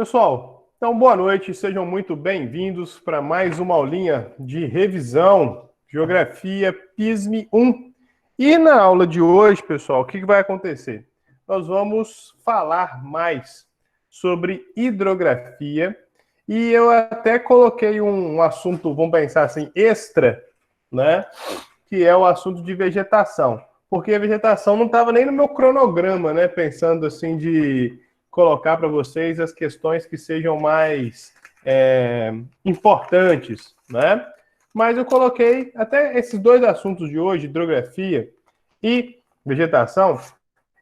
Pessoal, então boa noite, sejam muito bem-vindos para mais uma aulinha de revisão, Geografia PISM 1. E na aula de hoje, pessoal, o que vai acontecer? Nós vamos falar mais sobre hidrografia e eu até coloquei um assunto, vamos pensar assim, extra, né? Que é o assunto de vegetação. Porque a vegetação não estava nem no meu cronograma, né? Pensando assim de colocar para vocês as questões que sejam mais importantes, né? Mas eu coloquei até esses dois assuntos de hoje, hidrografia e vegetação,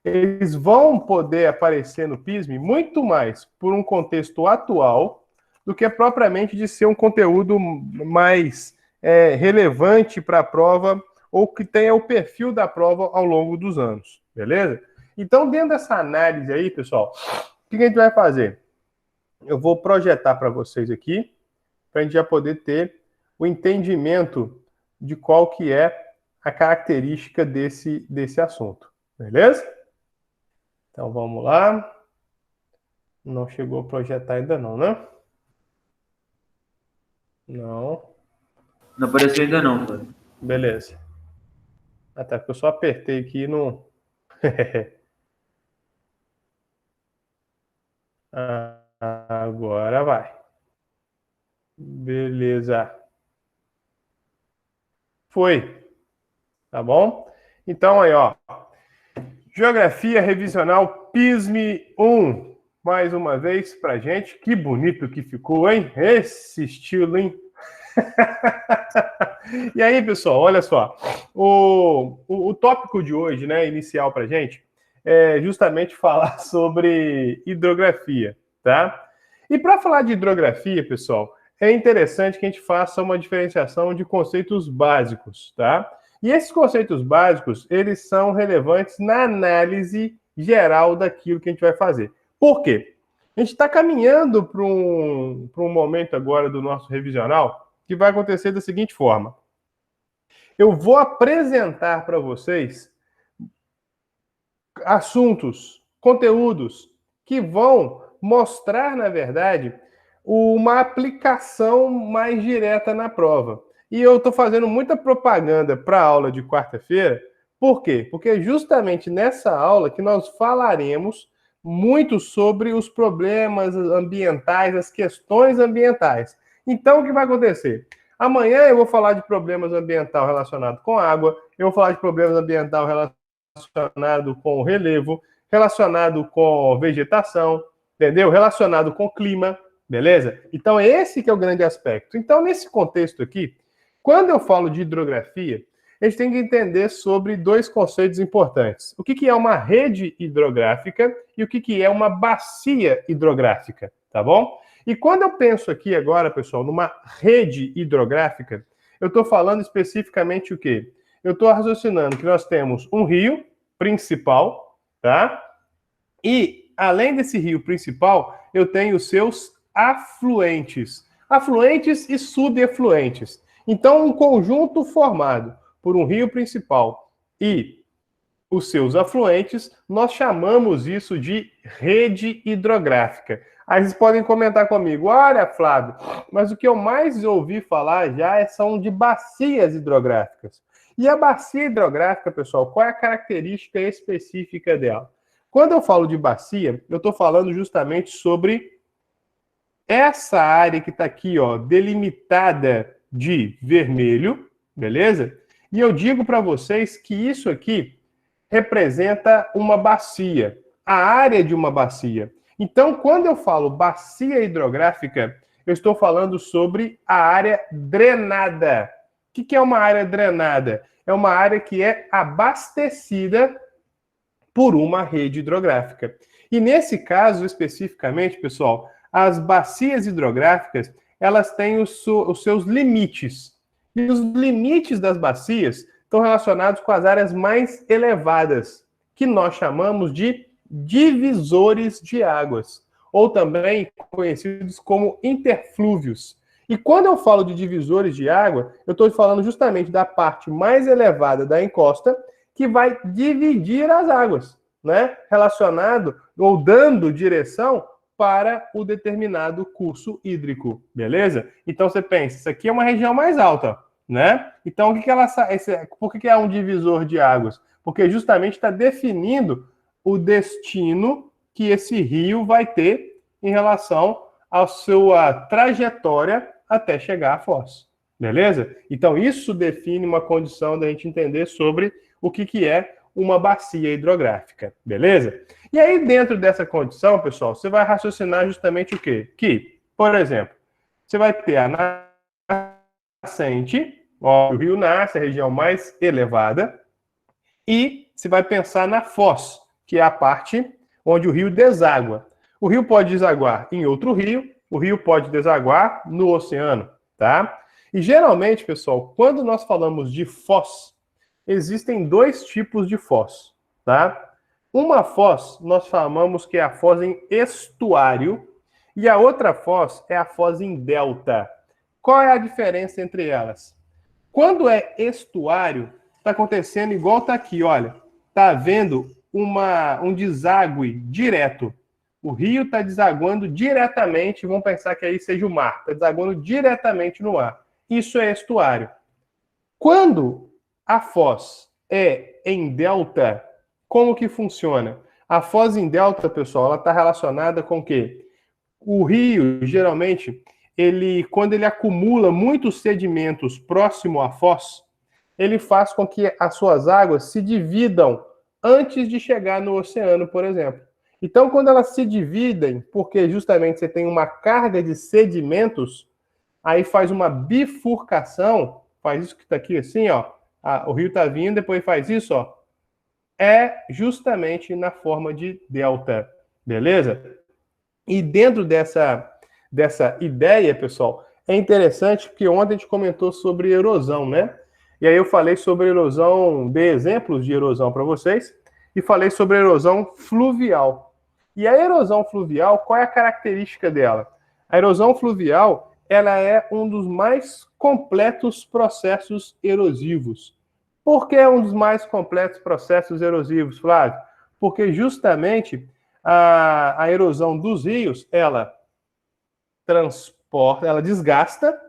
eles vão poder aparecer no PISM muito mais por um contexto atual do que propriamente de ser um conteúdo mais relevante para a prova ou que tenha o perfil da prova ao longo dos anos, beleza? Então, dentro dessa análise aí, pessoal, o que a gente vai fazer? Eu vou projetar para vocês aqui, para a gente já poder ter o entendimento de qual que é a característica desse assunto, beleza? Então, vamos lá. Não chegou a projetar ainda não, né? Não. Não apareceu ainda não, pai. Beleza. Até porque eu só apertei aqui no... Agora vai. Beleza. Foi. Tá bom? Então aí, ó. Geografia Revisional PISM 1. Mais uma vez pra gente. Que bonito que ficou, hein? Esse estilo, hein? E aí, pessoal, olha só. O tópico de hoje, né, inicial pra gente, é justamente falar sobre hidrografia, tá? E para falar de hidrografia, pessoal, é interessante que a gente faça uma diferenciação de conceitos básicos, tá? E esses conceitos básicos, eles são relevantes na análise geral daquilo que a gente vai fazer. Por quê? A gente está caminhando para um momento agora do nosso revisional que vai acontecer da seguinte forma. Eu vou apresentar para vocês assuntos, conteúdos que vão mostrar, na verdade, uma aplicação mais direta na prova. E eu estou fazendo muita propaganda para a aula de quarta-feira. Por quê? Porque é justamente nessa aula que nós falaremos muito sobre os problemas ambientais, as questões ambientais. Então, o que vai acontecer? Amanhã eu vou falar de problemas ambientais relacionados com água, eu vou falar de problemas ambientais relacionados com relevo, relacionado com vegetação, entendeu? Relacionado com clima, beleza? Então, esse que é o grande aspecto. Então, nesse contexto aqui, quando eu falo de hidrografia, a gente tem que entender sobre dois conceitos importantes. O que é uma rede hidrográfica e o que é uma bacia hidrográfica, tá bom? E quando eu penso aqui agora, pessoal, numa rede hidrográfica, eu estou falando especificamente o quê? Eu estou raciocinando que nós temos um rio principal, tá? E, além desse rio principal, eu tenho os seus afluentes. Afluentes e subafluentes. Então, um conjunto formado por um rio principal e os seus afluentes, nós chamamos isso de rede hidrográfica. Aí vocês podem comentar comigo, olha, Flávio, mas o que eu mais ouvi falar já são de bacias hidrográficas. E a bacia hidrográfica, pessoal, qual é a característica específica dela? Quando eu falo de bacia, eu estou falando justamente sobre essa área que está aqui, ó, delimitada de vermelho, beleza? E eu digo para vocês que isso aqui representa uma bacia, a área de uma bacia. Então, quando eu falo bacia hidrográfica, eu estou falando sobre a área drenada. O que é uma área drenada? É uma área que é abastecida por uma rede hidrográfica. E nesse caso, especificamente, pessoal, as bacias hidrográficas, elas têm os seus limites. E os limites das bacias estão relacionados com as áreas mais elevadas, que nós chamamos de divisores de águas, ou também conhecidos como interflúvios. E quando eu falo de divisores de água, eu estou falando justamente da parte mais elevada da encosta, que vai dividir as águas, né? Relacionado ou dando direção para o determinado curso hídrico, beleza? Então você pensa, isso aqui é uma região mais alta, né? Então por que é um divisor de águas? Porque justamente está definindo o destino que esse rio vai ter em relação à sua trajetória até chegar à foz, beleza? Então isso define uma condição da gente entender sobre o que é uma bacia hidrográfica, beleza? E aí, dentro dessa condição, pessoal, você vai raciocinar justamente o quê? Que, por exemplo, você vai ter a nascente, ó, o rio nasce, a região mais elevada, e você vai pensar na foz, que é a parte onde o rio deságua. O rio pode desaguar em outro rio, o rio pode desaguar no oceano, tá? E geralmente, pessoal, quando nós falamos de foz, existem dois tipos de foz, tá? Uma foz nós chamamos que é a foz em estuário e a outra foz é a foz em delta. Qual é a diferença entre elas? Quando é estuário, está acontecendo igual está aqui, olha. Está havendo um deságue direto. O rio está desaguando diretamente, vamos pensar que aí seja o mar, está desaguando diretamente no mar. Isso é estuário. Quando a foz é em delta, como que funciona? A foz em delta, pessoal, ela está relacionada com o quê? O rio, geralmente, quando ele acumula muitos sedimentos próximo à foz, ele faz com que as suas águas se dividam antes de chegar no oceano, por exemplo. Então, quando elas se dividem, porque justamente você tem uma carga de sedimentos, aí faz uma bifurcação, faz isso que está aqui assim, ó. O rio está vindo, depois faz isso, ó. É justamente na forma de delta, beleza? E dentro dessa ideia, pessoal, é interessante porque ontem a gente comentou sobre erosão, né? E aí eu falei sobre erosão, dei exemplos de erosão para vocês, e falei sobre erosão fluvial. E a erosão fluvial, qual é a característica dela? A erosão fluvial, ela é um dos mais completos processos erosivos. Por que é um dos mais completos processos erosivos, Flávio? Porque justamente a erosão dos rios, ela transporta, ela desgasta,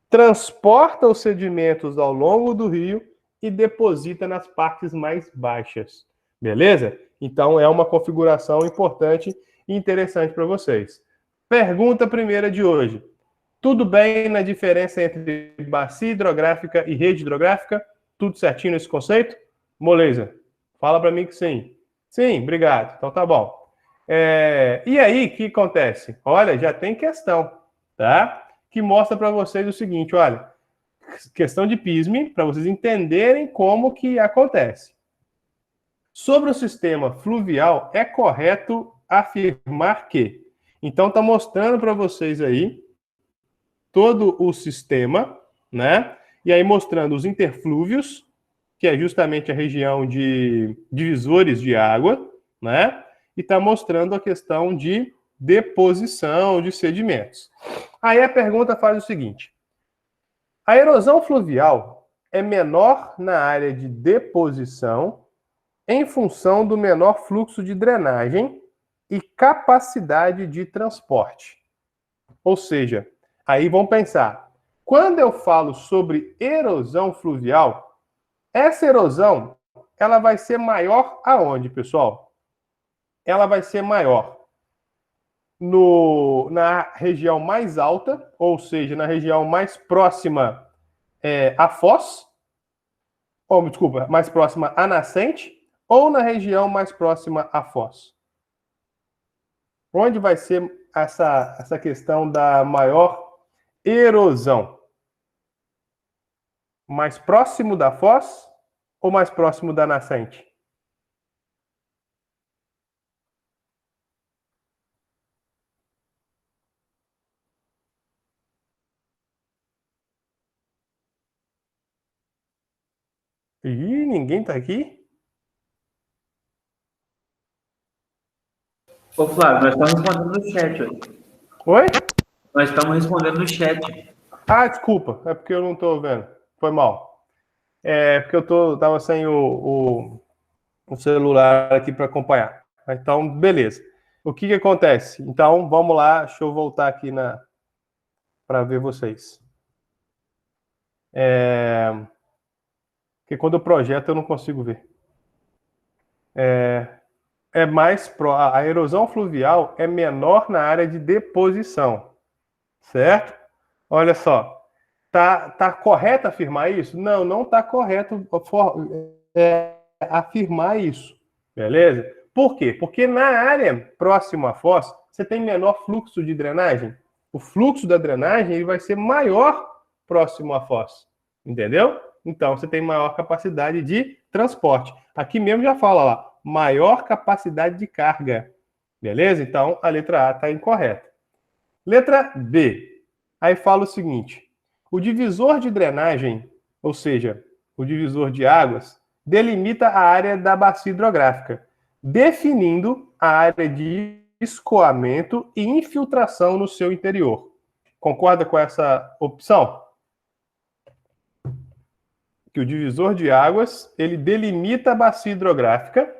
transporta os sedimentos ao longo do rio e deposita nas partes mais baixas. Beleza? Então é uma configuração importante e interessante para vocês. Pergunta primeira de hoje. Tudo bem na diferença entre bacia hidrográfica e rede hidrográfica? Tudo certinho nesse conceito? Moleza, fala para mim que sim. Sim, obrigado. Então tá bom. E aí, o que acontece? Olha, já tem questão, tá? Que mostra para vocês o seguinte, olha, questão de PISME, para vocês entenderem como que acontece. Sobre o sistema fluvial, é correto afirmar que. Então, está mostrando para vocês aí todo o sistema, né? E aí mostrando os interflúvios, que é justamente a região de divisores de água, né? E está mostrando a questão de deposição de sedimentos. Aí a pergunta faz o seguinte: a erosão fluvial é menor na área de deposição em função do menor fluxo de drenagem e capacidade de transporte. Ou seja, aí vamos pensar, quando eu falo sobre erosão fluvial, essa erosão, ela vai ser maior aonde, pessoal? Ela vai ser maior na região mais alta, ou seja, na região mais próxima à foz, ou, desculpa, mais próxima à nascente, ou na região mais próxima à foz? Onde vai ser essa questão da maior erosão? Mais próximo da foz ou mais próximo da nascente? Ih, ninguém tá aqui? Ô, Flávio, nós estamos respondendo no chat hoje. Oi? Nós estamos respondendo no chat. Ah, desculpa, é porque eu não tô vendo. Foi mal. É porque eu tava sem o celular aqui para acompanhar. Então, beleza. o que acontece? Então, vamos lá, deixa eu voltar aqui para ver vocês. Porque quando eu projeto eu não consigo ver. A erosão fluvial é menor na área de deposição, certo? Olha só, tá correto afirmar isso? Não, não tá correto afirmar isso, beleza? Por quê? Porque na área próxima à foz, você tem menor fluxo de drenagem. O fluxo da drenagem ele vai ser maior próximo à foz, entendeu? Então, você tem maior capacidade de transporte. Aqui mesmo já fala lá, maior capacidade de carga, beleza? Então, a letra A está incorreta. Letra B. Aí fala o seguinte, o divisor de drenagem, ou seja, o divisor de águas, delimita a área da bacia hidrográfica, definindo a área de escoamento e infiltração no seu interior. Concorda com essa opção? Que o divisor de águas, ele delimita a bacia hidrográfica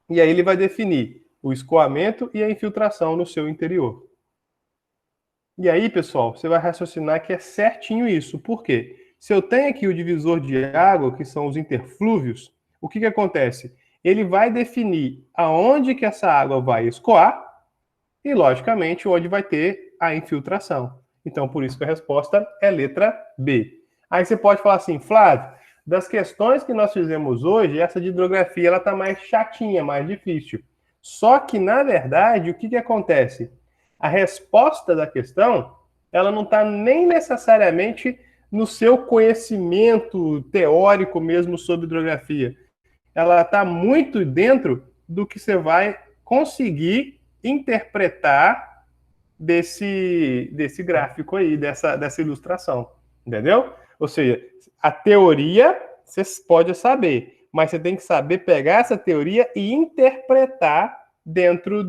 e aí ele vai definir o escoamento e a infiltração no seu interior. E aí, pessoal, você vai raciocinar que é certinho isso. Por quê? Se eu tenho aqui o divisor de água, que são os interflúvios, o que acontece? Ele vai definir aonde que essa água vai escoar e, logicamente, onde vai ter a infiltração. Então, por isso que a resposta é letra B. Aí você pode falar assim, Flávio, das questões que nós fizemos hoje, essa de hidrografia ela está mais chatinha, mais difícil. Só que, na verdade, o que acontece? A resposta da questão, ela não está nem necessariamente no seu conhecimento teórico mesmo sobre hidrografia. Ela está muito dentro do que você vai conseguir interpretar desse gráfico aí, dessa ilustração, entendeu? Ou seja, a teoria você pode saber, mas você tem que saber pegar essa teoria e interpretar dentro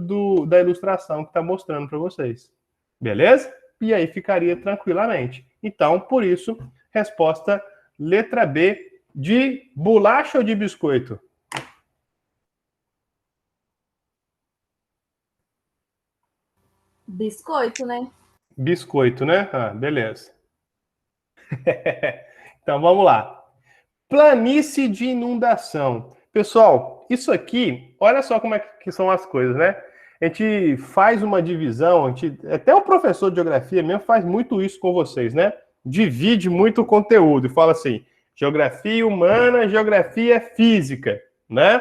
da ilustração que está mostrando para vocês. Beleza? E aí ficaria tranquilamente. Então, por isso, resposta letra B, de bolacha ou de biscoito? Biscoito, né? Biscoito, né? Ah, beleza. Então, vamos lá. Planície de inundação. Pessoal, isso aqui, olha só como é que são as coisas, né? A gente faz uma divisão, até o professor de geografia mesmo faz muito isso com vocês, né? Divide muito o conteúdo e fala assim, geografia humana, geografia física, né?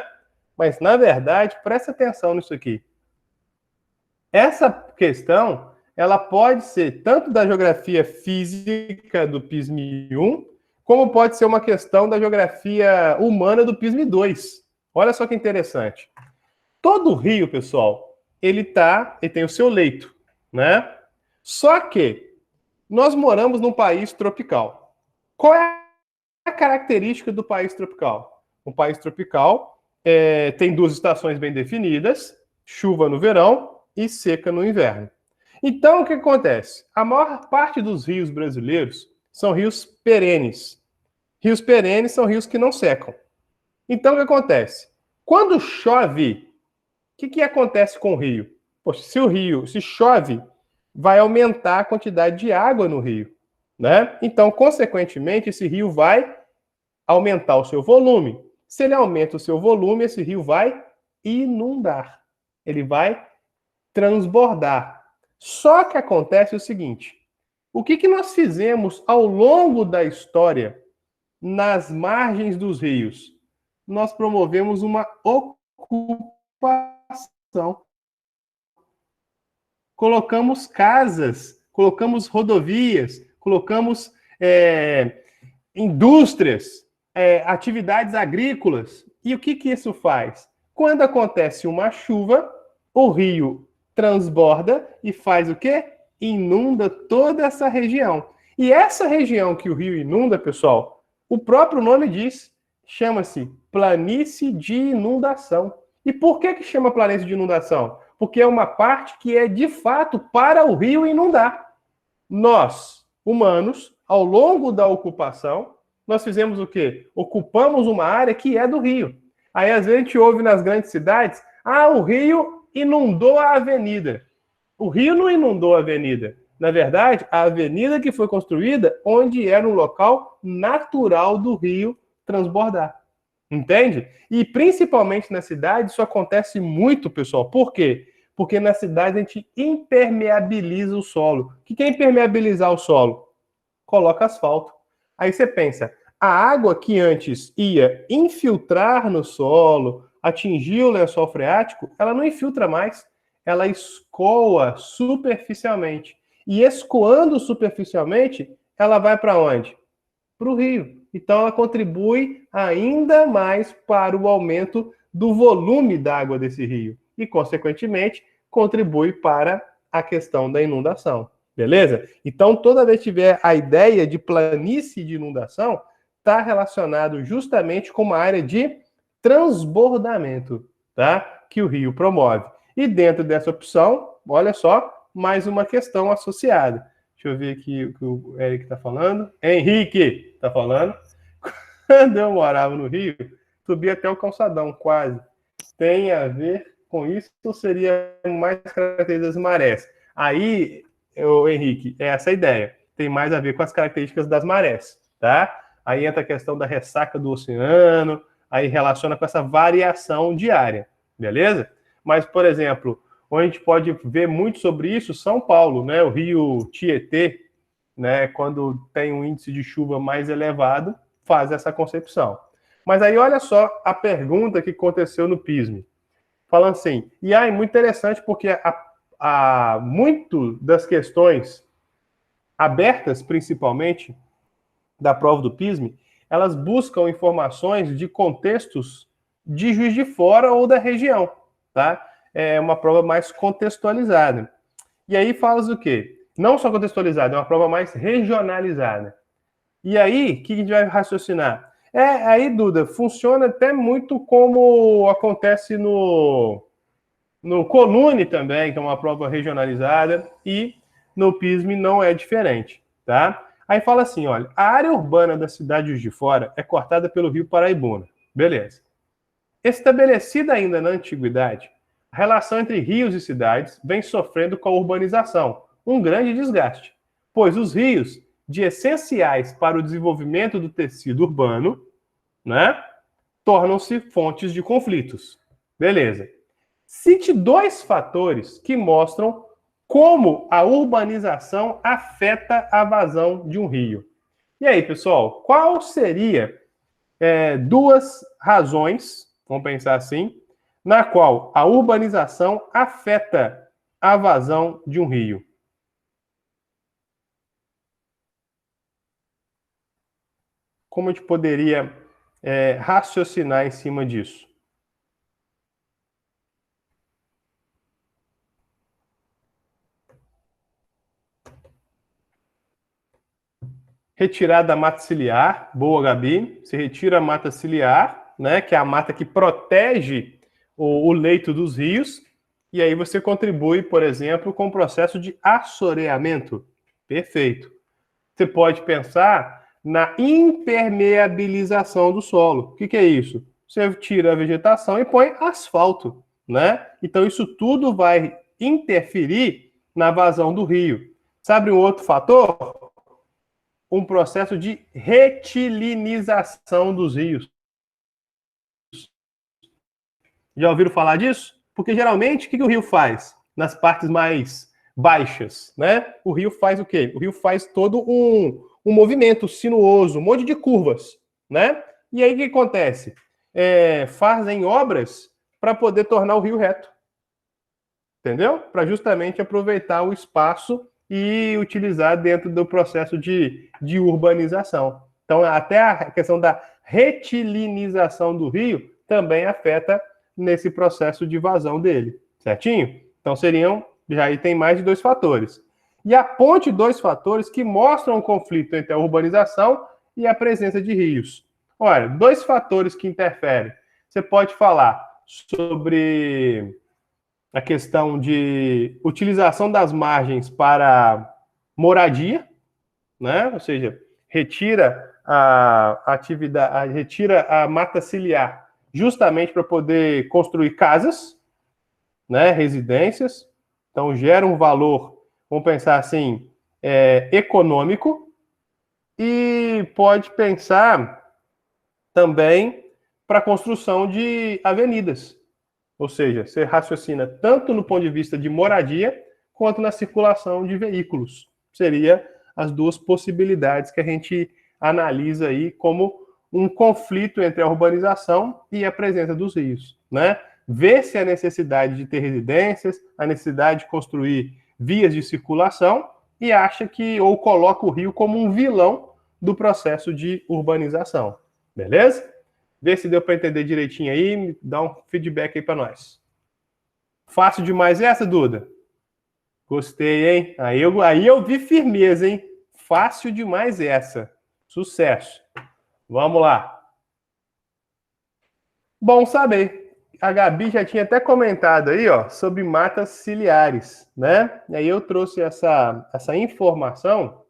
Mas, na verdade, presta atenção nisso aqui. Essa questão, ela pode ser tanto da geografia física do PISM-1, como pode ser uma questão da geografia humana do PISM-2. Olha só que interessante. Todo rio, pessoal, ele tem o seu leito, né? Só que nós moramos num país tropical. Qual é a característica do país tropical? O país tropical tem duas estações bem definidas, chuva no verão e seca no inverno. Então, o que acontece? A maior parte dos rios brasileiros são rios perenes. Rios perenes são rios que não secam. Então, o que acontece? Quando chove, o que acontece com o rio? Poxa, se chove, vai aumentar a quantidade de água no rio, né? Então, consequentemente, esse rio vai aumentar o seu volume. Se ele aumenta o seu volume, esse rio vai inundar. Ele vai transbordar. Só que acontece o seguinte, o que nós fizemos ao longo da história nas margens dos rios? Nós promovemos uma ocupação. Colocamos casas, colocamos rodovias, colocamos indústrias, atividades agrícolas. E o que isso faz? Quando acontece uma chuva, o rio transborda e faz o quê? Inunda toda essa região. E essa região que o rio inunda, pessoal, o próprio nome diz, chama-se planície de inundação. E por que chama planície de inundação? Porque é uma parte que é, de fato, para o rio inundar. Nós, humanos, ao longo da ocupação, nós fizemos o quê? Ocupamos uma área que é do rio. Aí, às vezes, a gente ouve nas grandes cidades, o rio inundou a avenida. O rio não inundou a avenida. Na verdade, a avenida que foi construída onde era um local natural do rio transbordar. Entende? E principalmente na cidade, isso acontece muito, pessoal. Por quê? Porque na cidade a gente impermeabiliza o solo. O que é impermeabilizar o solo? Coloca asfalto. Aí você pensa, a água que antes ia infiltrar no solo, atingir o lençol freático, ela não infiltra mais. Ela escoa superficialmente. E escoando superficialmente, ela vai para onde? Para o rio. Então, ela contribui ainda mais para o aumento do volume d'água desse rio. E, consequentemente, contribui para a questão da inundação. Beleza? Então, toda vez que tiver a ideia de planície de inundação, está relacionado justamente com uma área de transbordamento, tá? Que o rio promove. E dentro dessa opção, olha só, mais uma questão associada. Deixa eu ver aqui o que o Eric está falando. Henrique está falando. Quando eu morava no Rio, subia até o calçadão, quase. Tem a ver com isso ou seria mais características das marés? Aí, Henrique, é essa a ideia. Tem mais a ver com as características das marés, tá? Aí entra a questão da ressaca do oceano, aí relaciona com essa variação diária, beleza? Mas, por exemplo, onde a gente pode ver muito sobre isso, São Paulo, né? O rio Tietê, né? Quando tem um índice de chuva mais elevado, faz essa concepção. Mas aí olha só a pergunta que aconteceu no PISM. Falando assim, e aí muito interessante porque muito das questões abertas, principalmente, da prova do PISM, elas buscam informações de contextos de Juiz de Fora ou da região, tá? É uma prova mais contextualizada. E aí fala o quê? Não só contextualizada, é uma prova mais regionalizada. E aí, o que a gente vai raciocinar? Aí, Duda, funciona até muito como acontece no Colune também, que é uma prova regionalizada, e no PISM não é diferente, tá? Aí fala assim, olha, a área urbana da cidade de Juiz de Fora é cortada pelo rio Paraibuna. Beleza. Estabelecida ainda na antiguidade, a relação entre rios e cidades vem sofrendo com a urbanização, um grande desgaste, pois os rios, de essenciais para o desenvolvimento do tecido urbano, né, tornam-se fontes de conflitos. Beleza. Cite dois fatores que mostram como a urbanização afeta a vazão de um rio. E aí, pessoal, qual seria duas razões, vamos pensar assim, na qual a urbanização afeta a vazão de um rio? Como a gente poderia raciocinar em cima disso? Retirada da mata ciliar, boa, Gabi. Você retira a mata ciliar, né, que é a mata que protege o leito dos rios, e aí você contribui, por exemplo, com o processo de assoreamento. Perfeito. Você pode pensar na impermeabilização do solo. O que é isso? Você tira a vegetação e põe asfalto, né? Então isso tudo vai interferir na vazão do rio. Sabe um outro fator? Um processo de retilinização dos rios. Já ouviram falar disso? Porque geralmente o que o rio faz nas partes mais baixas, né? O rio faz o quê? O rio faz todo um movimento sinuoso, um monte de curvas, né? E aí o que acontece? Fazem obras para poder tornar o rio reto. Entendeu? Para justamente aproveitar o espaço e utilizar dentro do processo de urbanização. Então, até a questão da retilinização do rio também afeta nesse processo de vazão dele, certinho? Então, já aí tem mais de dois fatores. E aponte dois fatores que mostram o conflito entre a urbanização e a presença de rios. Olha, dois fatores que interferem. Você pode falar sobre a questão de utilização das margens para moradia, né? Ou seja, retira a atividade, retira a mata ciliar justamente para poder construir casas, né, residências, então gera um valor, vamos pensar assim, econômico, e pode pensar também para a construção de avenidas. Ou seja, você raciocina tanto no ponto de vista de moradia, quanto na circulação de veículos. Seria as duas possibilidades que a gente analisa aí como um conflito entre a urbanização e a presença dos rios, né? Vê-se a necessidade de ter residências, a necessidade de construir vias de circulação e acha que, ou coloca o rio como um vilão do processo de urbanização. Beleza? Vê se deu para entender direitinho aí, dá um feedback aí para nós. Fácil demais essa, Duda? Gostei, hein? Aí eu vi firmeza, hein? Fácil demais essa. Sucesso. Vamos lá. Bom saber. A Gabi já tinha até comentado aí, ó, sobre matas ciliares, né? E aí eu trouxe essa informação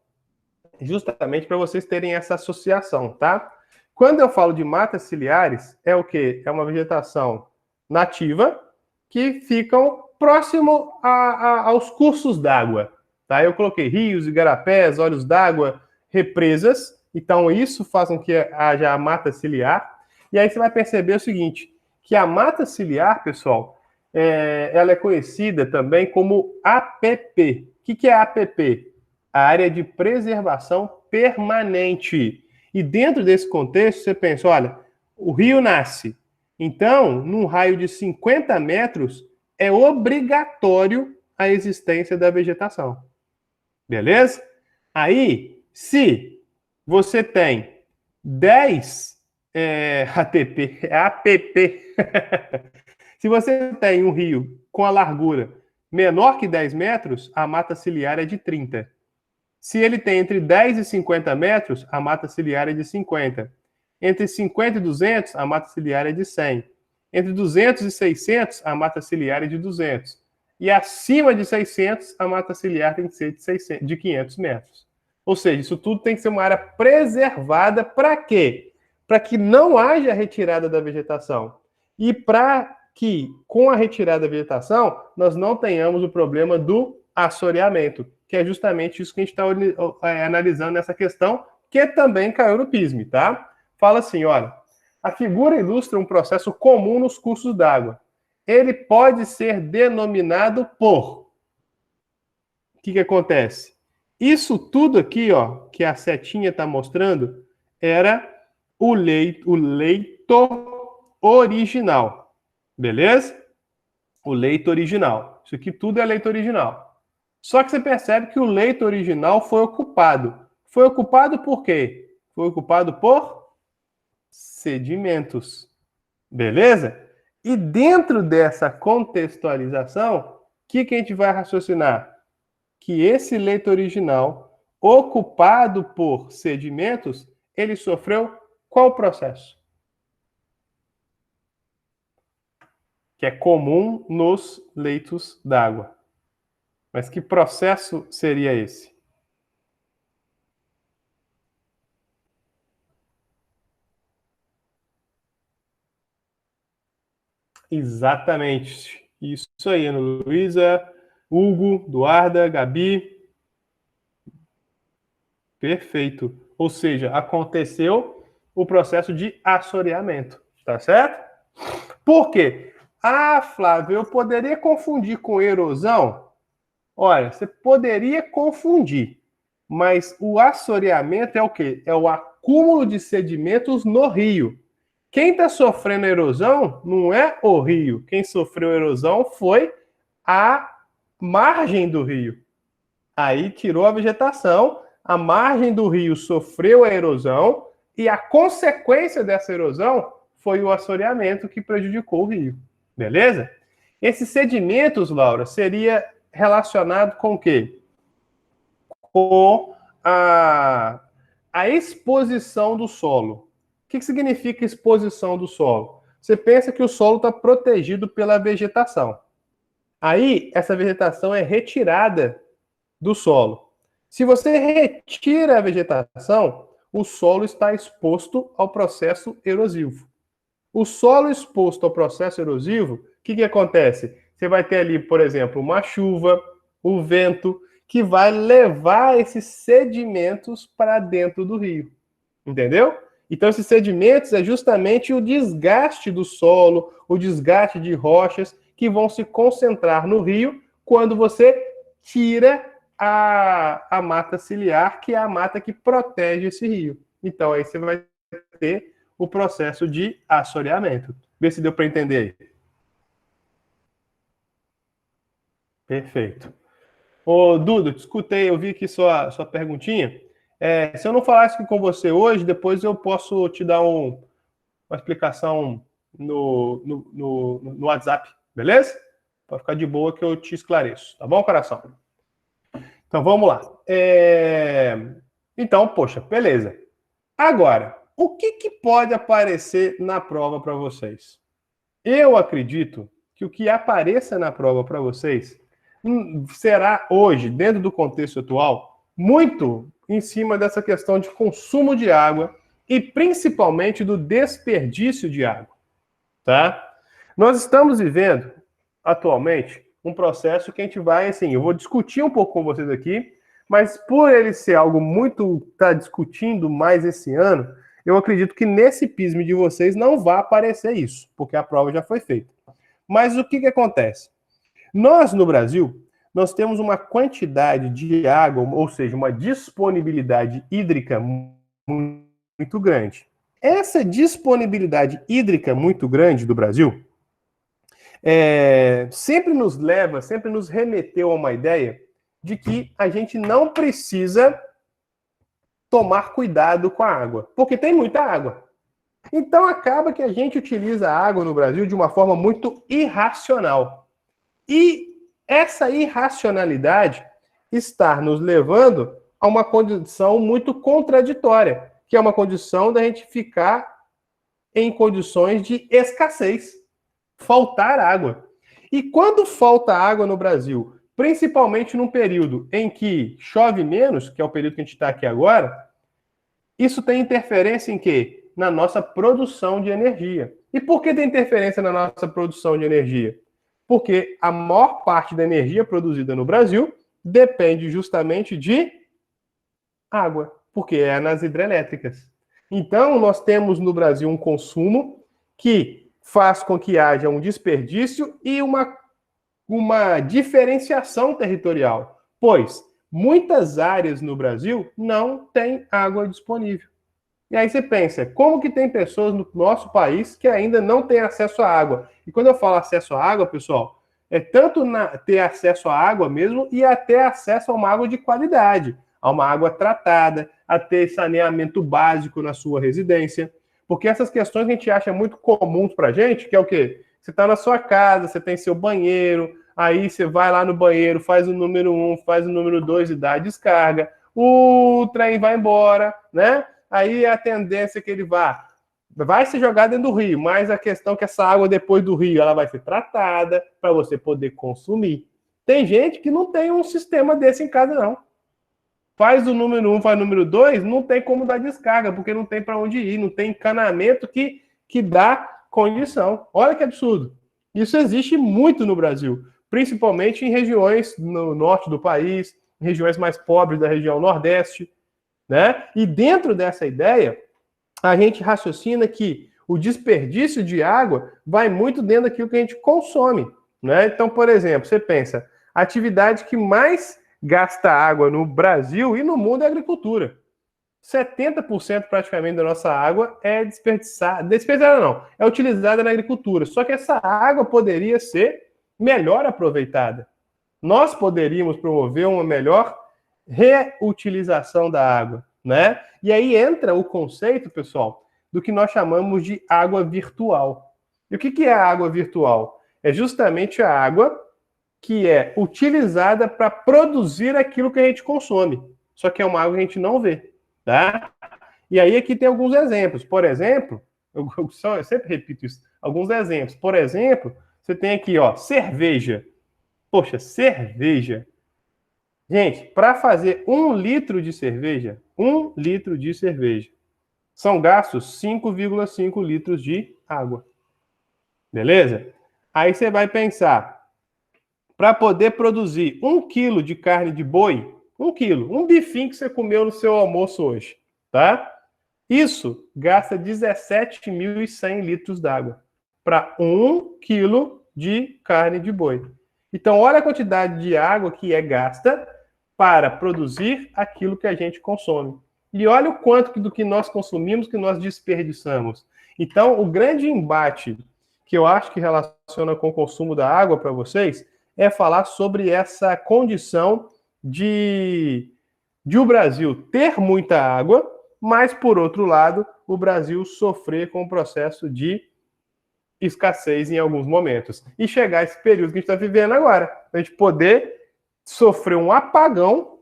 justamente para vocês terem essa associação, tá? Quando eu falo de matas ciliares, é o quê? É uma vegetação nativa que ficam próximo aos cursos d'água, tá? Eu coloquei rios, igarapés, olhos d'água, represas, então isso faz com que haja a mata ciliar. E aí você vai perceber o seguinte, que a mata ciliar, pessoal, ela é conhecida também como APP. O que é APP? A área de preservação permanente. E dentro desse contexto, você pensa, olha, o rio nasce. Então, num raio de 50 metros, é obrigatório a existência da vegetação. Beleza? Aí, se você tem 10 APP, se você tem um rio com a largura menor que 10 metros, a mata ciliar é de 30. Se ele tem entre 10 e 50 metros, a mata ciliar é de 50. Entre 50 e 200, a mata ciliar é de 100. Entre 200 e 600, a mata ciliar é de 200. E acima de 600, a mata ciliar tem que ser de 500 metros. Ou seja, isso tudo tem que ser uma área preservada para quê? Para que não haja retirada da vegetação. E para que, com a retirada da vegetação, nós não tenhamos o problema do assoreamento, que é justamente isso que a gente está analisando nessa questão, que também caiu no PISM, tá? Fala assim, olha, a figura ilustra um processo comum nos cursos d'água. Ele pode ser denominado por... O que acontece? Isso tudo aqui, ó, que a setinha está mostrando, era o leito original. Beleza? O leito original. Isso aqui tudo é leito original. Só que você percebe que o leito original foi ocupado. Foi ocupado por quê? Foi ocupado por sedimentos. Beleza? E dentro dessa contextualização, o que a gente vai raciocinar? Que esse leito original, ocupado por sedimentos, ele sofreu qual processo? Que é comum nos leitos d'água. Mas que processo seria esse? Exatamente. Isso aí, Ana Luísa, Hugo, Eduarda, Gabi. Perfeito. Ou seja, aconteceu o processo de assoreamento. Tá certo? Por quê? Ah, Flávio, eu poderia confundir com erosão? Olha, você poderia confundir, mas o assoreamento é o quê? É o acúmulo de sedimentos no rio. Quem está sofrendo erosão não é o rio. Quem sofreu erosão foi a margem do rio. Aí tirou a vegetação, a margem do rio sofreu a erosão e a consequência dessa erosão foi o assoreamento que prejudicou o rio. Beleza? Esses sedimentos, Laura, seria relacionado com o quê? Com a exposição do solo. O que significa exposição do solo? Você pensa que o solo está protegido pela vegetação. Aí, essa vegetação é retirada do solo. Se você retira a vegetação, o solo está exposto ao processo erosivo. O solo exposto ao processo erosivo, o que acontece? você vai ter ali, por exemplo, uma chuva, o vento, que vai levar esses sedimentos para dentro do rio. Entendeu? Então, esses sedimentos é justamente o desgaste do solo, o desgaste de rochas que vão se concentrar no rio quando você tira a mata ciliar, que é a mata que protege esse rio. Então, aí você vai ter o processo de assoreamento. Vê se deu para entender aí. Perfeito. Ô, Duda, te escutei, eu vi aqui sua perguntinha. Se eu não falasse com você hoje, depois eu posso te dar uma explicação no WhatsApp, beleza? Para ficar de boa que eu te esclareço, tá bom, coração? Então vamos lá. Então, poxa, beleza. Agora, o que pode aparecer na prova para vocês? Eu acredito que o que apareça na prova para vocês será hoje, dentro do contexto atual, muito em cima dessa questão de consumo de água e principalmente do desperdício de água, tá? Nós estamos vivendo atualmente um processo que a gente vai, assim, eu vou discutir um pouco com vocês aqui, mas por ele ser algo muito tá discutindo mais esse ano, eu acredito que nesse PISM de vocês não vai aparecer isso, porque a prova já foi feita. Mas o que acontece? Nós, no Brasil, nós temos uma quantidade de água, ou seja, uma disponibilidade hídrica muito grande. Essa disponibilidade hídrica muito grande do Brasil sempre nos remeteu a uma ideia de que a gente não precisa tomar cuidado com a água, porque tem muita água. Então acaba que a gente utiliza a água no Brasil de uma forma muito irracional. E essa irracionalidade está nos levando a uma condição muito contraditória, que é uma condição da gente ficar em condições de escassez, faltar água. E quando falta água no Brasil, principalmente num período em que chove menos, que é o período que a gente está aqui agora, isso tem interferência em quê? Na nossa produção de energia. E por que tem interferência na nossa produção de energia? Porque a maior parte da energia produzida no Brasil depende justamente de água, porque é nas hidrelétricas. Então, nós temos no Brasil um consumo que faz com que haja um desperdício e uma diferenciação territorial, pois muitas áreas no Brasil não têm água disponível. E aí você pensa, como que tem pessoas no nosso país que ainda não têm acesso à água? E quando eu falo acesso à água, pessoal, é tanto ter acesso à água mesmo e até acesso a uma água de qualidade, a uma água tratada, a ter saneamento básico na sua residência. Porque essas questões a gente acha muito comuns pra gente, que é o quê? Você está na sua casa, você tem seu banheiro, aí você vai lá no banheiro, faz o número 1, faz o número 2 e dá a descarga, o trem vai embora, né? Aí a tendência é que ele vai se jogar dentro do rio, mas a questão é que essa água depois do rio ela vai ser tratada para você poder consumir. Tem gente que não tem um sistema desse em casa, não. Faz o número 1, faz o número 2, não tem como dar descarga, porque não tem para onde ir, não tem encanamento que dá condição. Olha que absurdo. Isso existe muito no Brasil, principalmente em regiões no norte do país, em regiões mais pobres da região nordeste, né? E dentro dessa ideia, a gente raciocina que o desperdício de água vai muito dentro daquilo que a gente consome, né? Então, por exemplo, você pensa, a atividade que mais gasta água no Brasil e no mundo é a agricultura. 70% praticamente da nossa água é desperdiçada não, é utilizada na agricultura. Só que essa água poderia ser melhor aproveitada. Nós poderíamos promover uma melhor reutilização da água, né? E aí entra o conceito, pessoal, do que nós chamamos de água virtual. E o que é a água virtual? É justamente a água que é utilizada para produzir aquilo que a gente consome. Só que é uma água que a gente não vê, tá? E aí aqui tem alguns exemplos. Por exemplo, eu sempre repito isso, alguns exemplos. Por exemplo, você tem aqui, ó, cerveja. Poxa, cerveja. Gente, para fazer 1 litro de cerveja, são gastos 5,5 litros de água. Beleza? Aí você vai pensar, para poder produzir 1 quilo de carne de boi, 1 quilo, um bifinho que você comeu no seu almoço hoje, tá? Isso gasta 17.100 litros d'água para 1 quilo de carne de boi. Então, olha a quantidade de água que é gasta para produzir aquilo que a gente consome. E olha o quanto do que nós consumimos que nós desperdiçamos. Então, o grande embate que eu acho que relaciona com o consumo da água para vocês é falar sobre essa condição de o Brasil ter muita água, mas, por outro lado, o Brasil sofrer com o processo de escassez em alguns momentos. E chegar a esse período que a gente está vivendo agora. A gente poder sofrer um apagão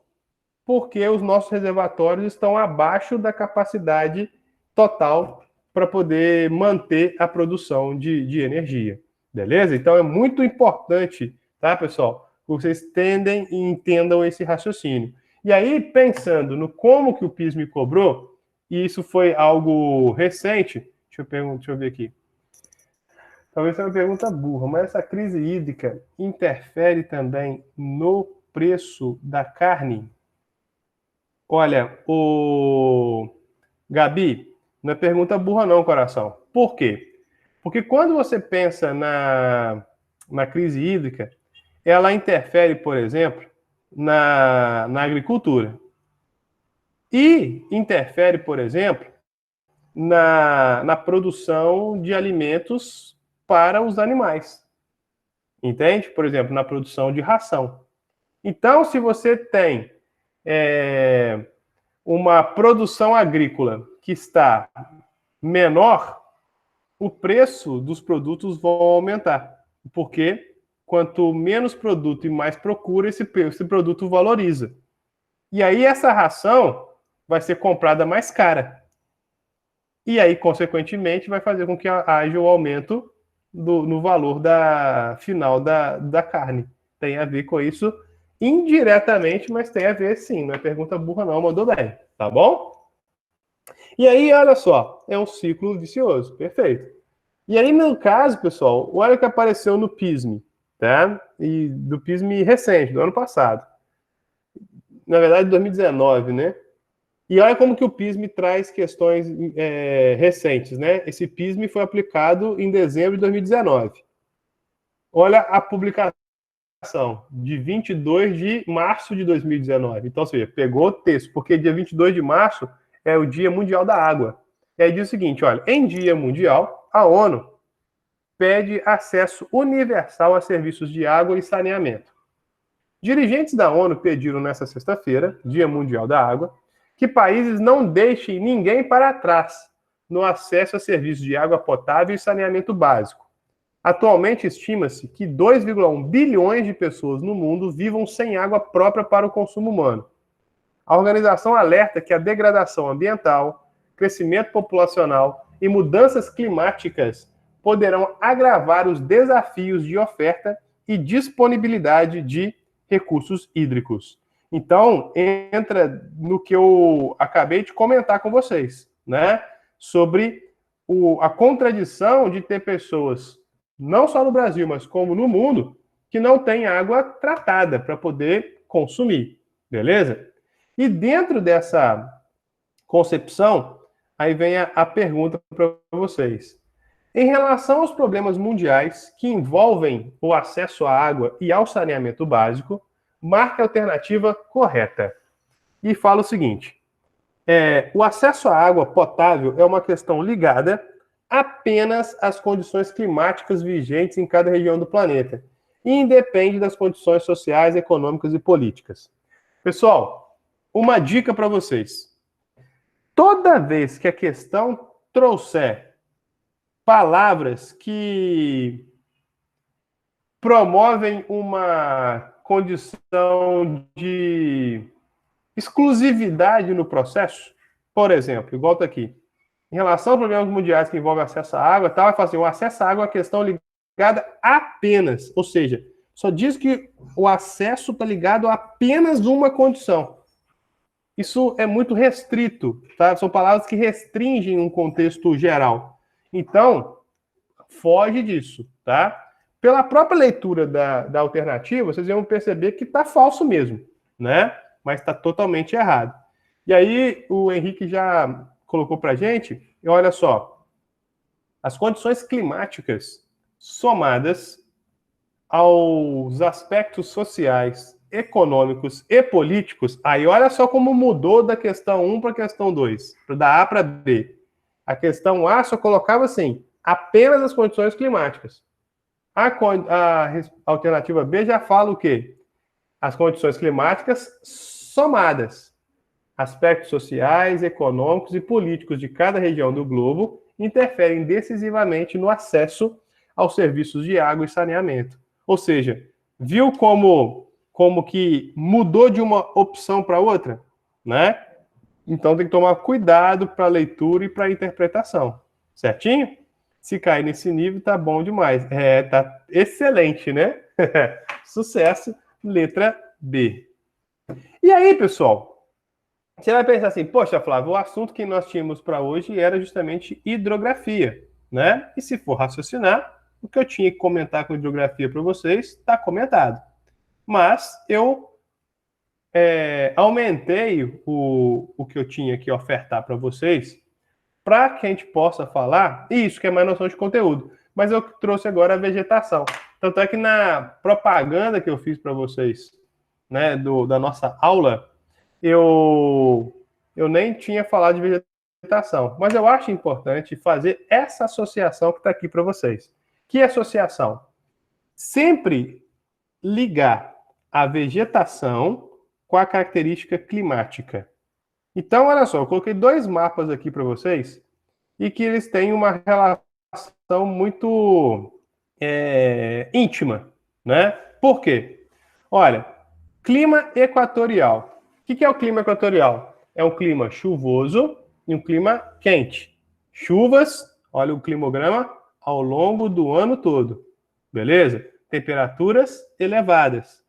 porque os nossos reservatórios estão abaixo da capacidade total para poder manter a produção de energia. Beleza? Então é muito importante, tá, pessoal, que vocês entendam esse raciocínio. E aí, pensando no como que o PIS me cobrou, e isso foi algo recente, deixa eu ver aqui. Talvez seja uma pergunta burra, mas essa crise hídrica interfere também no preço da carne? Olha, Gabi, não é pergunta burra não, coração. Por quê? Porque quando você pensa na crise hídrica, ela interfere, por exemplo, na agricultura. E interfere, por exemplo, na produção de alimentos para os animais. Entende? Por exemplo, na produção de ração. Então, se você tem uma produção agrícola que está menor, o preço dos produtos vão aumentar. Porque quanto menos produto e mais procura, esse produto valoriza. E aí essa ração vai ser comprada mais cara. E aí, consequentemente, vai fazer com que haja o aumento no valor final da carne. Tem a ver com isso indiretamente, mas tem a ver sim. Não é pergunta burra não, mandou bem. Tá bom? E aí, olha só, é um ciclo vicioso. Perfeito. E aí, no caso, pessoal, olha o que apareceu no PISME, tá? E do PISME recente, do ano passado. Na verdade, 2019, né? E olha como que o PISME traz questões recentes, né? Esse PISME foi aplicado em dezembro de 2019. Olha a publicação de 22 de março de 2019. Então, ou seja, pegou o texto, porque dia 22 de março é o Dia Mundial da Água. E aí diz o seguinte, olha, em Dia Mundial, a ONU pede acesso universal a serviços de água e saneamento. Dirigentes da ONU pediram nesta sexta-feira, Dia Mundial da Água, que países não deixem ninguém para trás no acesso a serviços de água potável e saneamento básico. Atualmente, estima-se que 2,1 bilhões de pessoas no mundo vivam sem água própria para o consumo humano. A organização alerta que a degradação ambiental, crescimento populacional e mudanças climáticas poderão agravar os desafios de oferta e disponibilidade de recursos hídricos. Então, entra no que eu acabei de comentar com vocês, né? Sobre a contradição de ter pessoas, não só no Brasil, mas como no mundo, que não têm água tratada para poder consumir, beleza? E dentro dessa concepção, aí vem a pergunta para vocês. Em relação aos problemas mundiais que envolvem o acesso à água e ao saneamento básico, marque a alternativa correta. E fala o seguinte, o acesso à água potável é uma questão ligada apenas às condições climáticas vigentes em cada região do planeta e independe das condições sociais, econômicas e políticas. Pessoal, uma dica para vocês. Toda vez que a questão trouxer palavras que promovem uma condição de exclusividade no processo, por exemplo, igual está aqui, em relação aos problemas mundiais que envolvem acesso à água, vai falar assim, o acesso à água é uma questão ligada apenas, ou seja, só diz que o acesso está ligado a apenas uma condição. Isso é muito restrito, tá? São palavras que restringem um contexto geral. Então, foge disso, tá? pela própria leitura da alternativa, vocês vão perceber que está falso mesmo, né? Mas está totalmente errado. E aí o Henrique já colocou para a gente, e olha só, as condições climáticas somadas aos aspectos sociais, econômicos e políticos, aí olha só como mudou da questão 1 para a questão 2, da A para B. A questão A só colocava assim, apenas as condições climáticas. A alternativa B já fala o quê? As condições climáticas somadas. Aspectos sociais, econômicos e políticos de cada região do globo interferem decisivamente no acesso aos serviços de água e saneamento. Ou seja, viu como que mudou de uma opção para outra, né? Então tem que tomar cuidado para a leitura e para a interpretação, certinho? Se cair nesse nível, tá bom demais. Tá excelente, né? Sucesso, letra B. E aí, pessoal, você vai pensar assim, poxa, Flávio, o assunto que nós tínhamos para hoje era justamente hidrografia, né? E se for raciocinar, o que eu tinha que comentar com hidrografia para vocês está comentado. Mas eu aumentei o que eu tinha que ofertar para vocês para que a gente possa falar isso, que é mais noção de conteúdo. Mas eu trouxe agora a vegetação. Tanto é que na propaganda que eu fiz para vocês, né, da nossa aula, eu nem tinha falado de vegetação. Mas eu acho importante fazer essa associação que está aqui para vocês. Que associação? Sempre ligar a vegetação com a característica climática. Então, olha só, eu coloquei 2 mapas aqui para vocês e que eles têm uma relação muito íntima, né? Por quê? Olha, clima equatorial. O que é o clima equatorial? É um clima chuvoso e um clima quente. Chuvas, olha o climograma, ao longo do ano todo. Beleza? Temperaturas elevadas.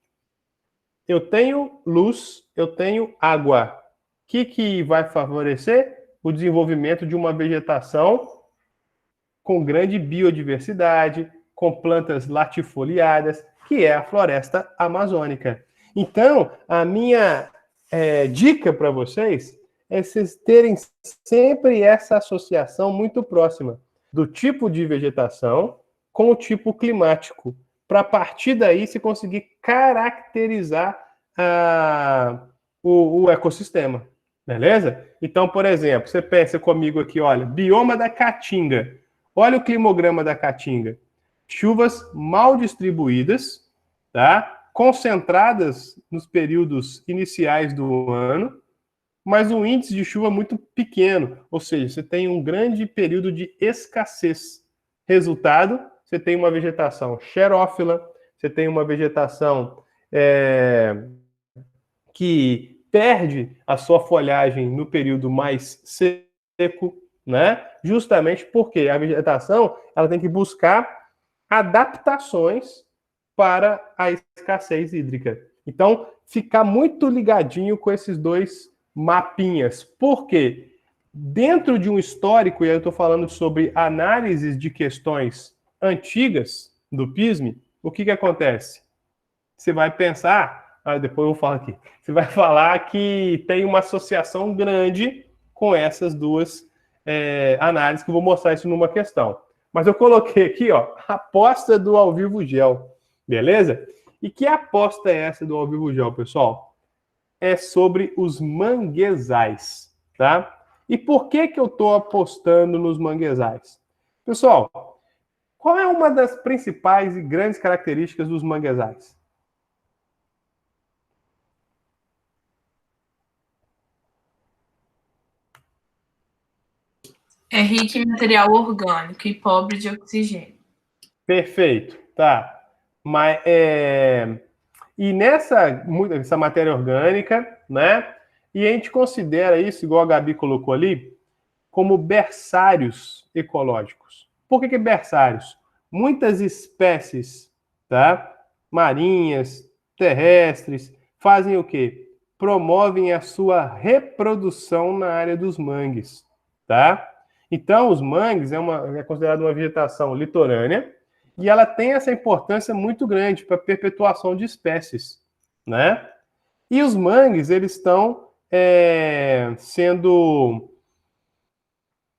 Eu tenho luz, eu tenho água. O que vai favorecer? O desenvolvimento de uma vegetação com grande biodiversidade, com plantas latifoliadas, que é a floresta amazônica. Então, a minha dica para vocês é vocês terem sempre essa associação muito próxima do tipo de vegetação com o tipo climático, para a partir daí se conseguir caracterizar o ecossistema. Beleza? Então, por exemplo, você pensa comigo aqui, olha, bioma da Caatinga. Olha o climograma da Caatinga. Chuvas mal distribuídas, tá? Concentradas nos períodos iniciais do ano, mas um índice de chuva muito pequeno, ou seja, você tem um grande período de escassez. Resultado, você tem uma vegetação xerófila, você tem uma vegetação que perde a sua folhagem no período mais seco, né? Justamente porque a vegetação ela tem que buscar adaptações para a escassez hídrica. Então, ficar muito ligadinho com esses 2 mapinhas. Por quê? Dentro de um histórico, e eu estou falando sobre análises de questões antigas do PISM, o que acontece? Você vai pensar, depois eu vou falar aqui, você vai falar que tem uma associação grande com essas 2 análises, que eu vou mostrar isso numa questão. Mas eu coloquei aqui, ó, a aposta do Ao Vivo Gel, beleza? E que aposta é essa do Ao Vivo Gel, pessoal? É sobre os manguezais, tá? E por que eu estou apostando nos manguezais? Pessoal, qual é uma das principais e grandes características dos manguezais? É rico em material orgânico e pobre de oxigênio. Perfeito, tá. Mas, e essa matéria orgânica, né? E a gente considera isso, igual a Gabi colocou ali, como berçários ecológicos. Por que berçários? Muitas espécies, tá? Marinhas, terrestres, fazem o quê? Promovem a sua reprodução na área dos mangues, tá? Então, os mangues é considerado uma vegetação litorânea e ela tem essa importância muito grande para a perpetuação de espécies, né? E os mangues, eles estão sendo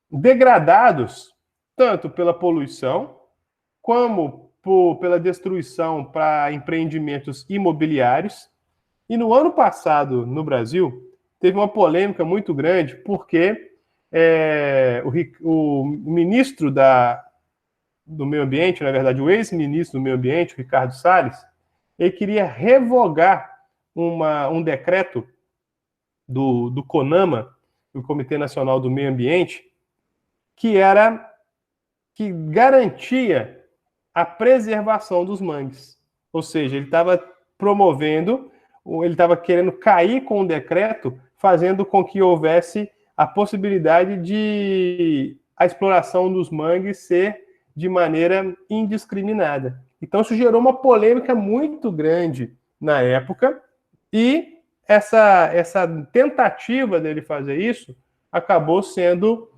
degradados tanto pela poluição, como pela destruição para empreendimentos imobiliários. E no ano passado, no Brasil, teve uma polêmica muito grande, porque o ministro do Meio Ambiente, na verdade, o ex-ministro do Meio Ambiente, Ricardo Salles, ele queria revogar um decreto do CONAMA, do Comitê Nacional do Meio Ambiente, que garantia a preservação dos mangues. Ou seja, ele estava promovendo, ele estava querendo cair com o decreto, fazendo com que houvesse a possibilidade de a exploração dos mangues ser de maneira indiscriminada. Então, isso gerou uma polêmica muito grande na época, e essa tentativa dele fazer isso acabou sendo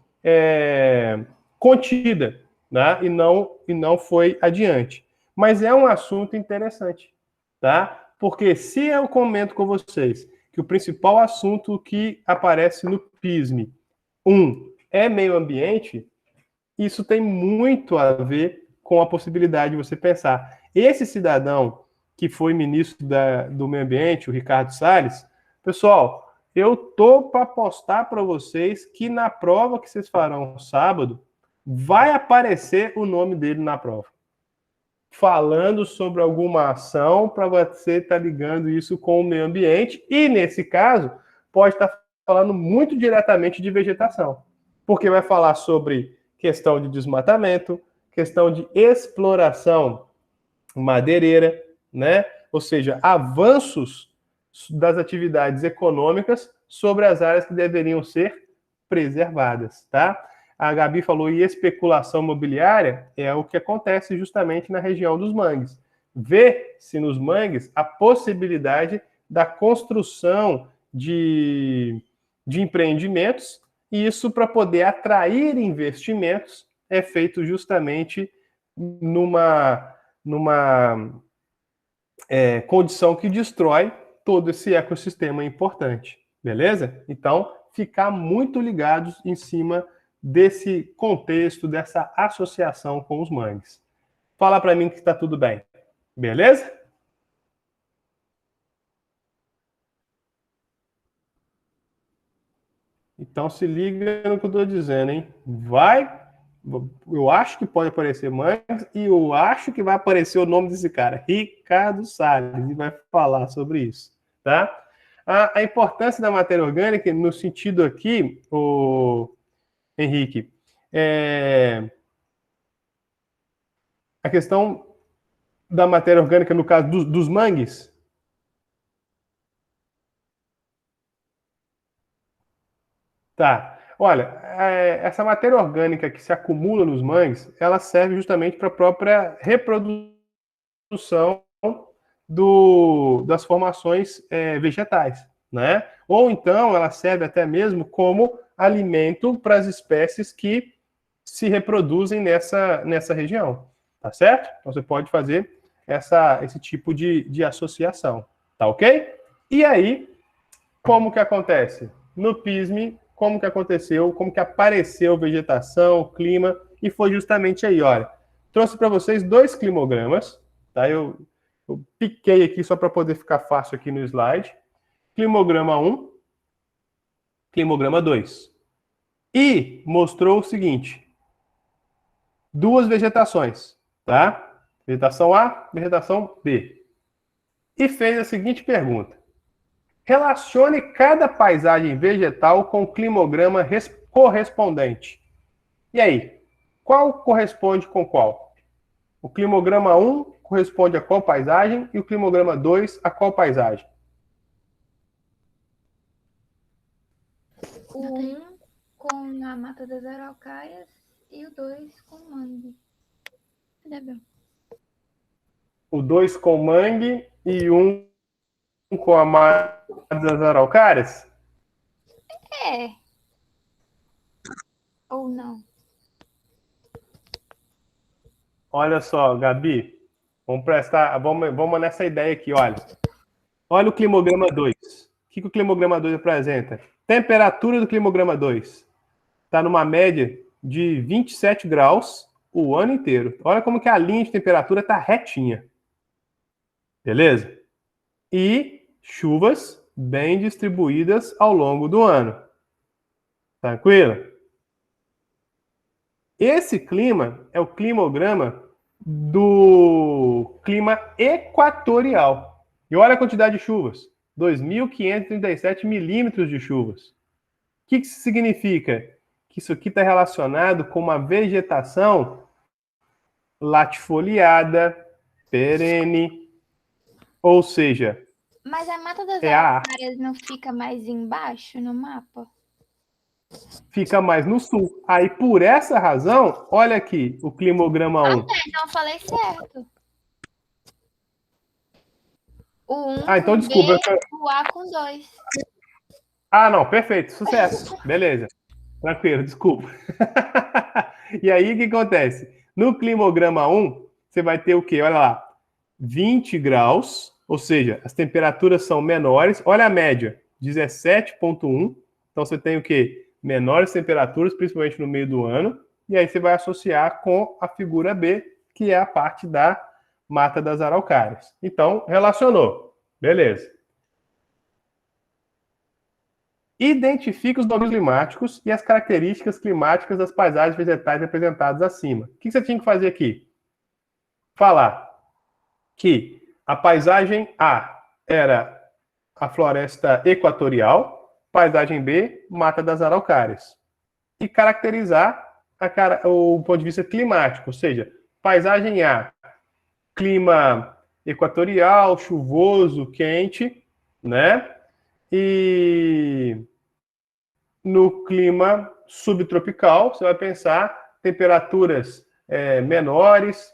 contida, né? E não foi adiante. Mas é um assunto interessante, tá? Porque se eu comento com vocês que o principal assunto que aparece no PISM, é meio ambiente, isso tem muito a ver com a possibilidade de você pensar. Esse cidadão que foi ministro do Meio Ambiente, o Ricardo Salles, pessoal, eu tô para postar para vocês que na prova que vocês farão sábado, vai aparecer o nome dele na prova, falando sobre alguma ação para você estar ligando isso com o meio ambiente, e nesse caso, pode estar falando muito diretamente de vegetação, porque vai falar sobre questão de desmatamento, questão de exploração madeireira, né? Ou seja, avanços das atividades econômicas sobre as áreas que deveriam ser preservadas, tá? A Gabi falou, e especulação imobiliária é o que acontece justamente na região dos mangues. Vê-se nos mangues a possibilidade da construção de empreendimentos, e isso, para poder atrair investimentos, é feito justamente numa condição que destrói todo esse ecossistema importante, beleza? Então, ficar muito ligados em cima desse contexto, dessa associação com os mangues. Fala para mim que está tudo bem, beleza? Então se liga no que eu estou dizendo, hein? Eu acho que pode aparecer mangues, e eu acho que vai aparecer o nome desse cara, Ricardo Salles, e vai falar sobre isso, tá? A importância da matéria orgânica, no sentido aqui, o Henrique, a questão da matéria orgânica, no caso dos mangues. Tá. Olha, essa matéria orgânica que se acumula nos mangues, ela serve justamente para a própria reprodução das formações vegetais, né? Ou então ela serve até mesmo como alimento para as espécies que se reproduzem nessa região, tá certo? Então você pode fazer esse tipo de associação, tá ok? E aí, como que acontece? No PISM, como que aconteceu, como que apareceu vegetação, clima, e foi justamente aí, olha. Trouxe para vocês 2 climogramas, tá? Eu piquei aqui só para poder ficar fácil aqui no slide. Climograma 1, climograma 2. E mostrou o seguinte: 2 vegetações, tá? Vegetação A, vegetação B. E fez a seguinte pergunta: relacione cada paisagem vegetal com o climograma correspondente. E aí, qual corresponde com qual? O climograma 1 corresponde a qual paisagem e o climograma 2 a qual paisagem? O 1 com a Mata das Araucárias e o 2 com mangue. O 2 com mangue e 1 com a Mata das Araucárias? É. Ou não? Olha só, Gabi. Vamos nessa ideia aqui, olha. Olha o climograma 2. O que o climograma 2 apresenta? Temperatura do climograma 2 está numa média de 27 graus o ano inteiro. Olha como que a linha de temperatura está retinha. Beleza? E chuvas bem distribuídas ao longo do ano. Tranquilo? Esse clima é o climograma do clima equatorial. E olha a quantidade de chuvas. 2.537 milímetros de chuvas. O que isso significa? Que isso aqui está relacionado com uma vegetação latifoliada, perene, ou seja... Mas a Mata das Araucárias não fica mais embaixo no mapa? Fica mais no sul. Aí, por essa razão, olha aqui, o climograma 1. Ah, então eu falei certo. O 1 então com desculpa. B, o A com 2. Ah, não, perfeito, sucesso. Beleza. Tranquilo, desculpa. E aí, o que acontece? No climograma 1, você vai ter o quê? Olha lá, 20 graus, ou seja, as temperaturas são menores. Olha a média, 17,1. Então, você tem o quê? Menores temperaturas, principalmente no meio do ano. E aí, você vai associar com a figura B, que é a parte da Mata das Araucárias. Então, relacionou. Beleza. Identifique os domínios climáticos e as características climáticas das paisagens vegetais representadas acima. O que você tinha que fazer aqui? Falar que a paisagem A era a floresta equatorial, paisagem B, Mata das Araucárias. E caracterizar o ponto de vista climático, ou seja, paisagem A, clima equatorial, chuvoso, quente, né? E no clima subtropical, você vai pensar temperaturas menores,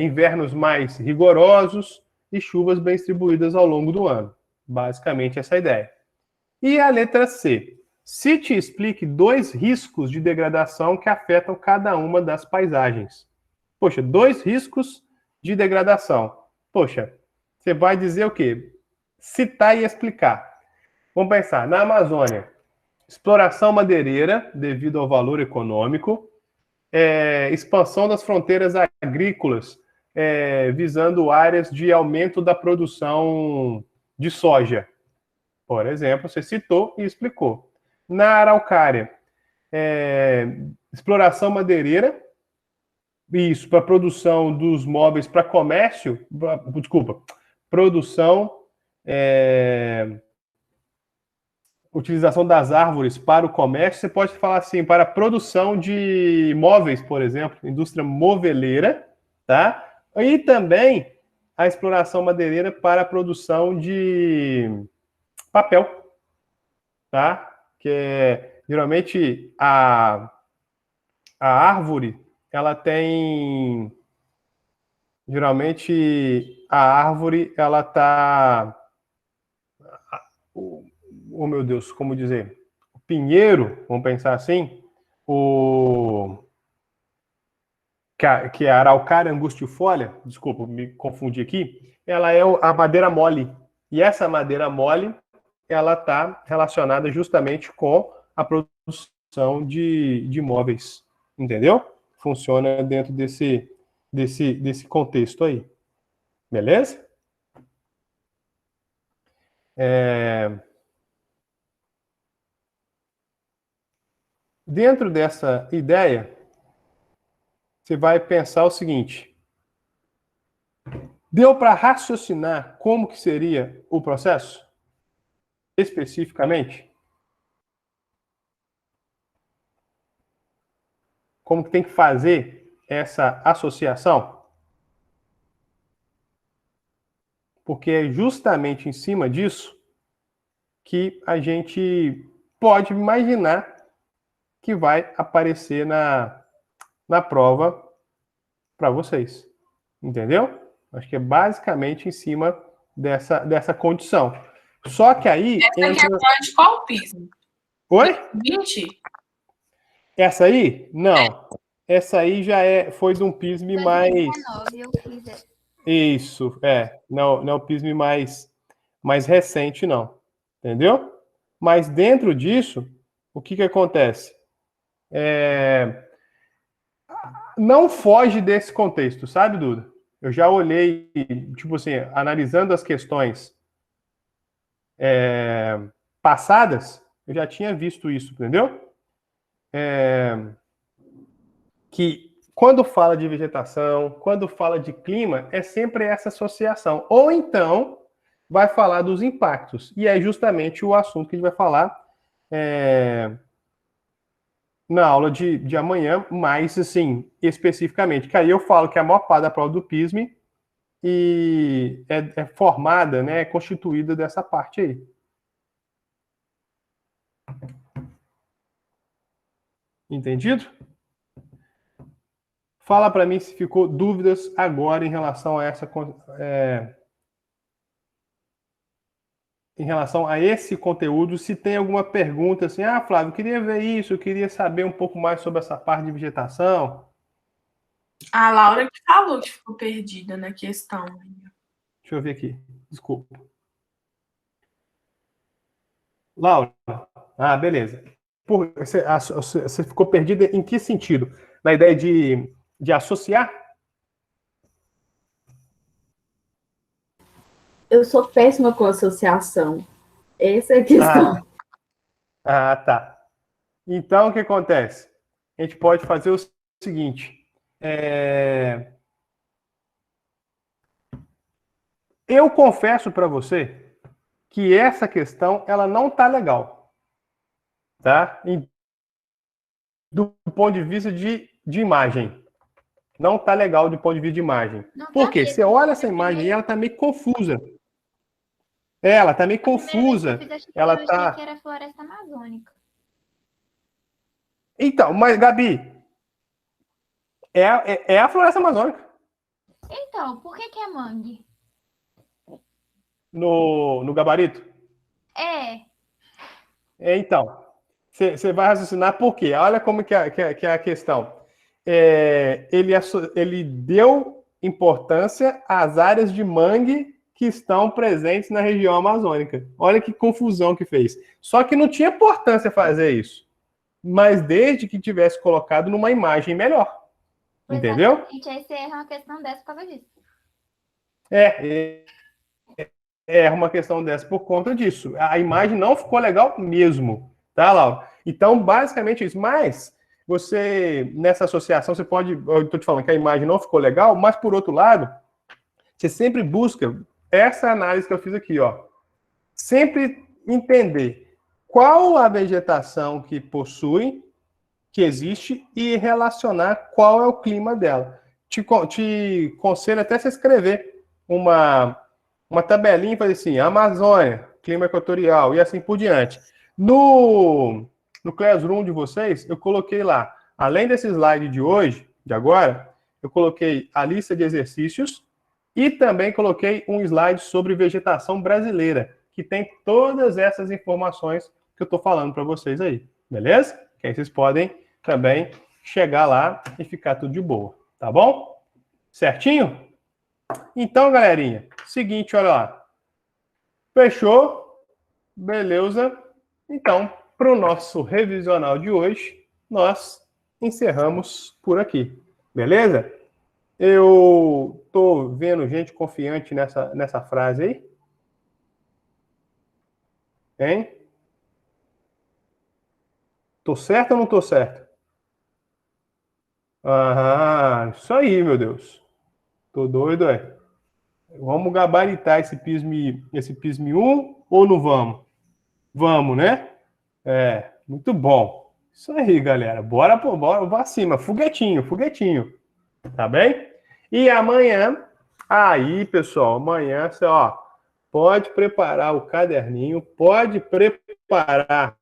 invernos mais rigorosos e chuvas bem distribuídas ao longo do ano. Basicamente essa é a ideia. E a letra C. Cite e explique 2 riscos de degradação que afetam cada uma das paisagens. Poxa, 2 riscos de degradação. Poxa, você vai dizer o quê? Citar e explicar. Vamos pensar, na Amazônia, exploração madeireira devido ao valor econômico, expansão das fronteiras agrícolas, visando áreas de aumento da produção de soja. Por exemplo, você citou e explicou. Na Araucária, exploração madeireira, isso, para produção dos móveis para comércio, produção, utilização das árvores para o comércio, você pode falar assim, para a produção de móveis, por exemplo, indústria moveleira, tá? E também a exploração madeireira para a produção de papel, tá? Que geralmente a árvore, ela tem... Geralmente a árvore, ela tá... Oh, meu Deus, como dizer? O pinheiro, vamos pensar assim, que é a Araucária angustifolia, desculpa, me confundi aqui, ela é a madeira mole. E essa madeira mole, ela está relacionada justamente com a produção de móveis, entendeu? Funciona dentro desse contexto aí. Beleza? Dentro dessa ideia, você vai pensar o seguinte: deu para raciocinar como que seria o processo? Especificamente? Como que tem que fazer essa associação? Porque é justamente em cima disso que a gente pode imaginar que vai aparecer na prova para vocês. Entendeu? Acho que é basicamente em cima dessa condição. Só que aí... Essa aqui é de qual piso? Oi? 20? Essa aí? Não. essa aí foi de um PISM mais... 2019 eu fiz essa. Isso, não é o PISM mais recente, não. Entendeu? Mas dentro disso, o que acontece? Não foge desse contexto, sabe, Duda? Eu já olhei, tipo assim, analisando as questões passadas, eu já tinha visto isso, entendeu? Que quando fala de vegetação, quando fala de clima, é sempre essa associação. Ou então, vai falar dos impactos. E é justamente o assunto que a gente vai falar na aula de amanhã, mais assim, especificamente. Que aí eu falo que a maior parte da prova do PISM é formada, né, é constituída dessa parte aí. Entendido? Fala para mim se ficou dúvidas agora em relação a em relação a esse conteúdo, se tem alguma pergunta assim, Flávio, eu queria ver isso, eu queria saber um pouco mais sobre essa parte de vegetação. A Laura que falou que ficou perdida na questão. Deixa eu ver aqui, desculpa. Laura, beleza. Você ficou perdida em que sentido? Na ideia de associar? Eu sou péssima com associação. Essa é a questão. Tá. Então, o que acontece? A gente pode fazer o seguinte. Eu confesso para você que essa questão ela não tá legal. Tá? Do ponto de vista de imagem. Não tá legal do ponto de vista de imagem. Por quê? Você olha essa imagem e ela tá meio confusa. Ela tá meio confusa. Eu achei que era floresta amazônica. Então, mas, Gabi, é a floresta amazônica. Então, por que é mangue? No gabarito? Então, você vai raciocinar por quê? Olha como que é a questão. Ele deu importância às áreas de mangue que estão presentes na região amazônica. Olha que confusão que fez. Só que não tinha importância fazer isso. Mas desde que tivesse colocado numa imagem melhor. Entendeu? Exatamente, aí você erra uma questão dessa por causa disso. É uma questão dessa por conta disso. A imagem não ficou legal mesmo, tá, Laura? Então, basicamente isso. Mas você, nessa associação, você pode... Eu estou te falando que a imagem não ficou legal, mas, por outro lado, você sempre busca essa análise que eu fiz aqui, ó. Sempre entender qual a vegetação que possui, que existe, e relacionar qual é o clima dela. Te conselho até você escrever uma tabelinha e fazer assim, Amazônia, clima equatorial, e assim por diante. No Classroom de vocês, eu coloquei lá, além desse slide de hoje, de agora, eu coloquei a lista de exercícios e também coloquei um slide sobre vegetação brasileira, que tem todas essas informações que eu estou falando para vocês aí, beleza? Que aí vocês podem também chegar lá e ficar tudo de boa, tá bom? Certinho? Então, galerinha, seguinte, olha lá. Fechou? Beleza? Então, para o nosso revisional de hoje, nós encerramos por aqui. Beleza? Eu tô vendo gente confiante nessa frase aí. Hein? Tô certo ou não tô certo? Isso aí, meu Deus. Tô doido, é. Vamos gabaritar esse PISM 1 ou não vamos? Vamos, né? Muito bom. Isso aí, galera. Bora pra cima. Foguetinho. Tá bem? E amanhã, pessoal, amanhã você, pode preparar o caderninho, pode preparar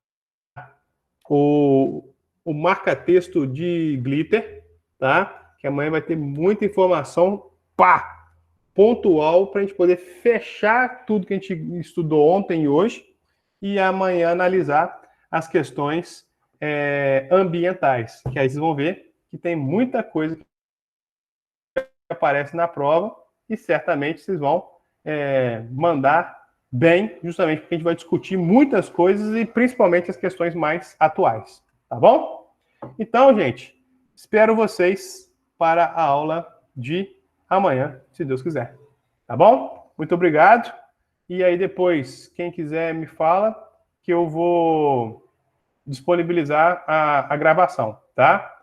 o marca-texto de glitter, tá? Que amanhã vai ter muita informação, pontual, para a gente poder fechar tudo que a gente estudou ontem e hoje, e amanhã analisar as questões ambientais, que aí vocês vão ver que tem muita coisa que aparece na prova e certamente vocês vão mandar bem, justamente porque a gente vai discutir muitas coisas e principalmente as questões mais atuais, tá bom? Então, gente, espero vocês para a aula de amanhã, se Deus quiser, tá bom? Muito obrigado. E aí depois, quem quiser me fala que eu vou disponibilizar a gravação, tá?